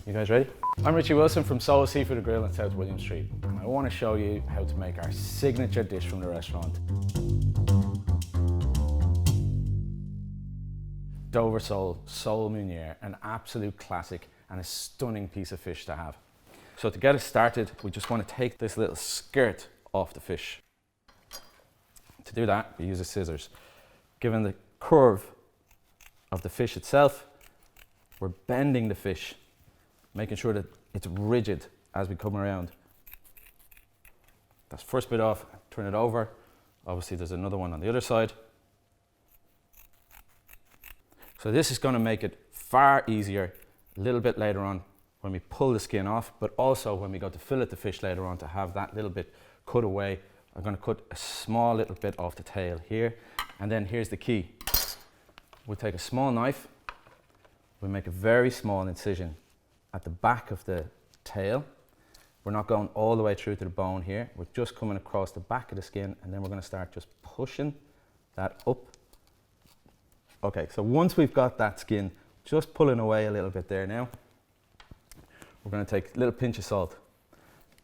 You guys ready? I'm Richie Wilson from Sole Seafood and Grill in South William Street, and I want to show you how to make our signature dish from the restaurant. Dover sole, Sole Meunière, an absolute classic and a stunning piece of fish to have. So to get us started, we just want to take this little skirt off the fish. To do that, we use a scissors. Given the curve of the fish itself, we're bending the fish, making sure that it's rigid as we come around. That's the first bit off, turn it over. Obviously there's another one on the other side. So this is going to make it far easier a little bit later on when we pull the skin off, but also when we go to fillet the fish later on to have that little bit cut away. I'm going to cut a small little bit off the tail here, and then here's the key. We'll take a small knife, we'll make a very small incision at the back of the tail. We're not going all the way through to the bone here, we're just coming across the back of the skin, and then we're going to start just pushing that up. Okay, so once we've got that skin just pulling away a little bit there now, we're going to take a little pinch of salt.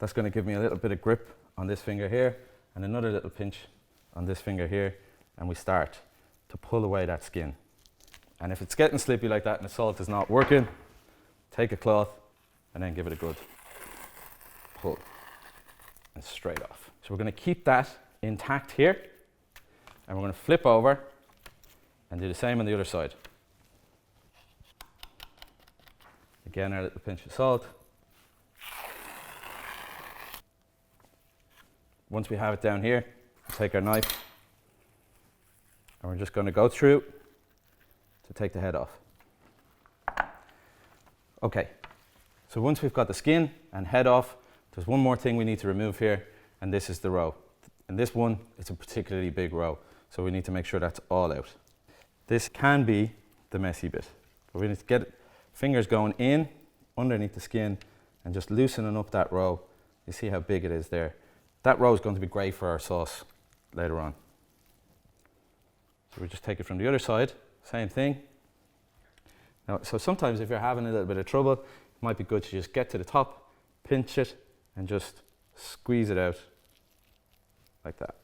That's going to give me a little bit of grip on this finger here, and another little pinch on this finger here, and we start to pull away that skin. And if it's getting slippy like that and the salt is not working, take a cloth and then give it a good pull and straight off. So we're going to keep that intact here, and we're going to flip over and do the same on the other side. Again, our little pinch of salt. Once we have it down here, we'll take our knife and we're just going to go through to take the head off. Okay, so once we've got the skin and head off, there's one more thing we need to remove here, and this is the roe. And this one, it's a particularly big roe, so we need to make sure that's all out. This can be the messy bit, but we need to get fingers going in underneath the skin and just loosening up that roe. You see how big it is there. That roe is going to be great for our sauce later on. So we just take it from the other side, same thing. Now, so sometimes if you're having a little bit of trouble, it might be good to just get to the top, pinch it, and just squeeze it out like that.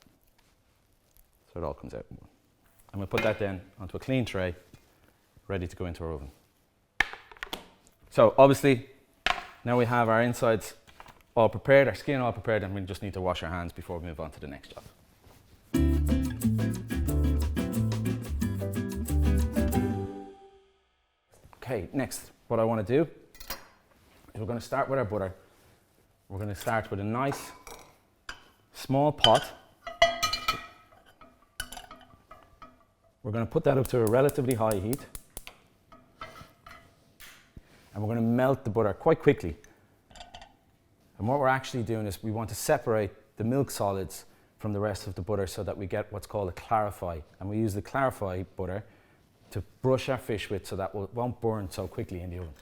So it all comes out. And we'll put that then onto a clean tray, ready to go into our oven. So obviously, now we have our insides all prepared, our skin all prepared, and we just need to wash our hands before we move on to the next job. Okay, next, what I want to do is we're going to start with our butter. We're going to start with a nice small pot. We're going to put that up to a relatively high heat. And we're going to melt the butter quite quickly. And what we're actually doing is we want to separate the milk solids from the rest of the butter so that we get what's called a clarify. And we use the clarify butter to brush our fish with so that it won't burn so quickly in the oven.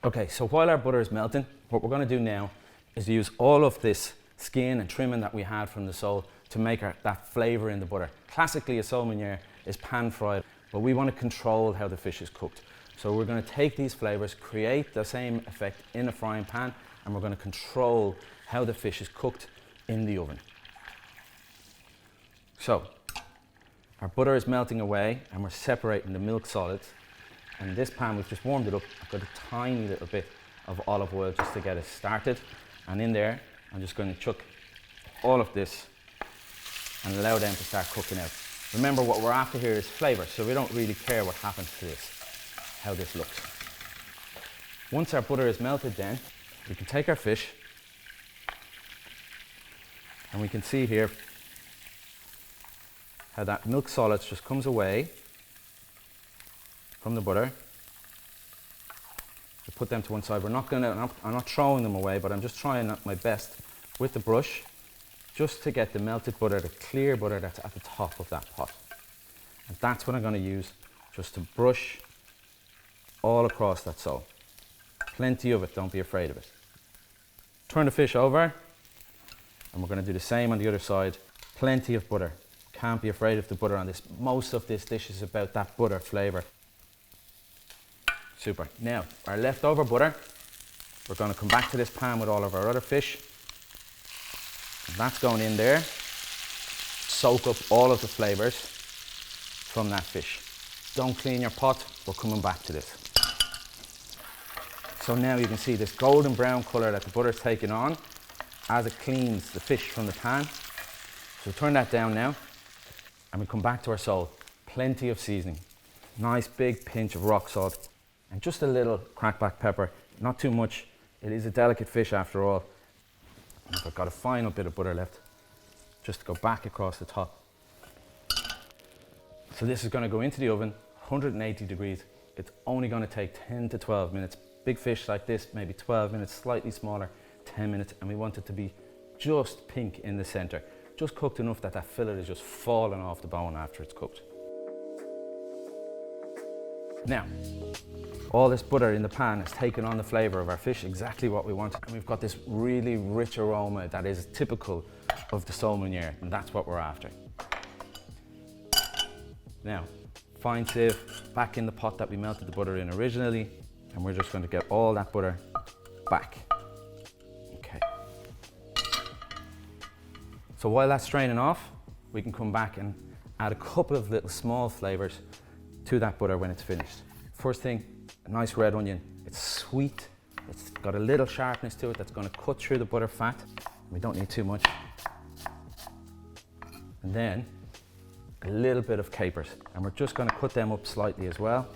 Okay, so while our butter is melting, what we're going to do now is use all of this skin and trimming that we had from the sole to make that flavour in the butter. Classically, a Sole Meunière is pan fried, but we want to control how the fish is cooked. So we're going to take these flavours, create the same effect in a frying pan, and we're going to control how the fish is cooked in the oven. So our butter is melting away and we're separating the milk solids. And in this pan, we've just warmed it up. I've got a tiny little bit of olive oil just to get us started. And in there, I'm just going to chuck all of this and allow them to start cooking out. Remember, what we're after here is flavour, so we don't really care what happens to this, how this looks. Once our butter is melted then, we can take our fish and we can see here how that milk solids just comes away from the butter. We put them to one side. I'm not throwing them away, but I'm just trying my best with the brush just to get the melted butter, the clear butter that's at the top of that pot. And that's what I'm going to use just to brush all across that sole. Plenty of it, don't be afraid of it. Turn the fish over, and we're going to do the same on the other side. Plenty of butter. Can't be afraid of the butter on this. Most of this dish is about that butter flavour. Super. Now, our leftover butter, we're going to come back to this pan with all of our other fish. That's going in there. Soak up all of the flavours from that fish. Don't clean your pot, we're coming back to this. So now you can see this golden brown colour that the butter's taken on as it cleans the fish from the pan. So turn that down now, and we come back to our sole. Plenty of seasoning. Nice big pinch of rock salt, and just a little crackback pepper. Not too much, it is a delicate fish after all. And I've got a final bit of butter left, just to go back across the top. So this is going to go into the oven, 180 degrees. It's only going to take 10 to 12 minutes. Big fish like this, maybe 12 minutes, slightly smaller, 10 minutes, and we want it to be just pink in the center. Just cooked enough that that fillet is just falling off the bone after it's cooked. Now, all this butter in the pan has taken on the flavor of our fish, exactly what we want. And we've got this really rich aroma that is typical of the Sole Meunière, and that's what we're after. Now, fine sieve back in the pot that we melted the butter in originally, and we're just going to get all that butter back. Okay. So while that's straining off, we can come back and add a couple of little small flavors to that butter when it's finished. First thing, a nice red onion. It's sweet, it's got a little sharpness to it that's going to cut through the butter fat. We don't need too much. And then a little bit of capers, and we're just going to cut them up slightly as well.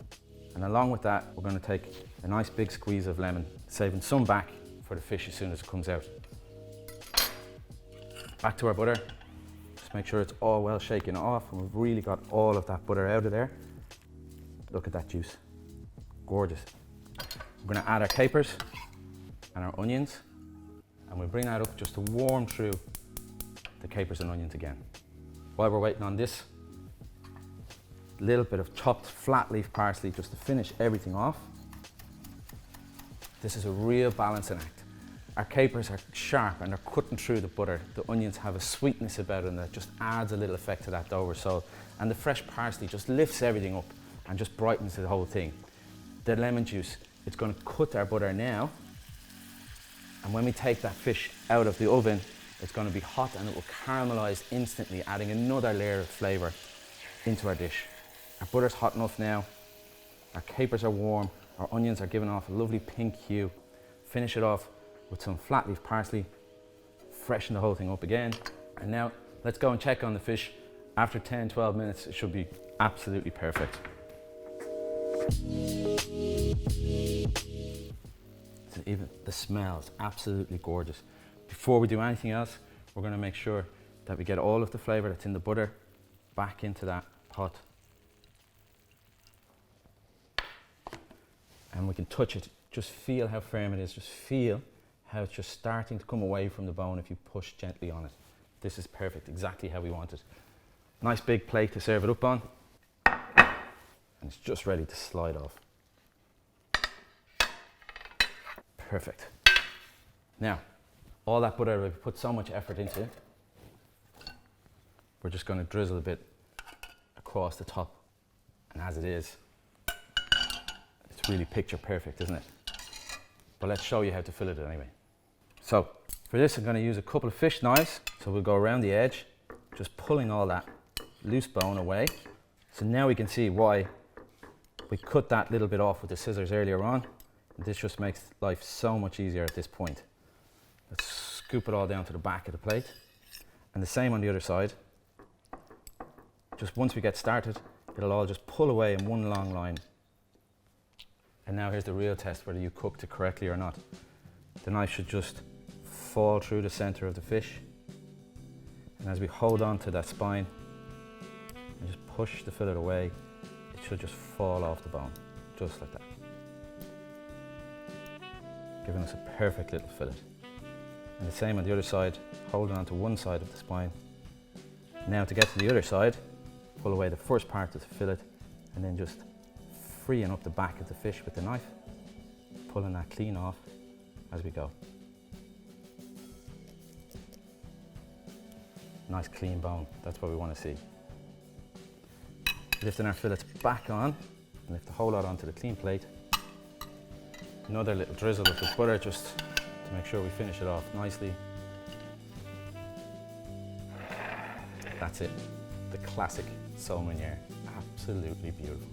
And along with that, we're going to take a nice big squeeze of lemon, saving some back for the fish as soon as it comes out. Back to our butter. Just make sure it's all well shaken off, and we've really got all of that butter out of there. Look at that juice, gorgeous. We're going to add our capers and our onions, and we'll bring that up just to warm through the capers and onions again. While we're waiting on this, a little bit of chopped flat leaf parsley just to finish everything off. This is a real balancing act. Our capers are sharp and they're cutting through the butter. The onions have a sweetness about them that just adds a little effect to that dough or so. And the fresh parsley just lifts everything up and just brightens the whole thing. The lemon juice, it's going to cut our butter now. And when we take that fish out of the oven, it's going to be hot and it will caramelize instantly, adding another layer of flavor into our dish. Our butter's hot enough now. Our capers are warm. Our onions are giving off a lovely pink hue. Finish it off with some flat leaf parsley. Freshen the whole thing up again. And now let's go and check on the fish. After 10, 12 minutes, it should be absolutely perfect. Even the smell is absolutely gorgeous. Before we do anything else, we're going to make sure that we get all of the flavor that's in the butter back into that pot. And we can touch it, just feel how firm it is, just feel how it's just starting to come away from the bone if you push gently on it. This is perfect, exactly how we want it. Nice big plate to serve it up on, and it's just ready to slide off. Perfect. Now, all that butter we've put so much effort into, we're just going to drizzle a bit across the top, and as it is, it's really picture perfect, isn't it? But let's show you how to fillet it anyway. So for this, I'm going to use a couple of fish knives. So we'll go around the edge, just pulling all that loose bone away. So now we can see why we cut that little bit off with the scissors earlier on. And this just makes life so much easier at this point. Let's scoop it all down to the back of the plate. And the same on the other side. Just once we get started, it'll all just pull away in one long line. And now here's the real test, whether you cooked it correctly or not. The knife should just fall through the center of the fish. And as we hold on to that spine and just push the fillet away, it should just fall off the bone, just like that. Giving us a perfect little fillet. And the same on the other side, holding on to one side of the spine. Now to get to the other side, pull away the first part of the fillet and then just freeing up the back of the fish with the knife, pulling that clean off as we go. Nice clean bone, that's what we want to see. Lifting our fillets back on, and lift the whole lot onto the clean plate. Another little drizzle of the butter just to make sure we finish it off nicely. That's it, the classic Sole Meunière, absolutely beautiful.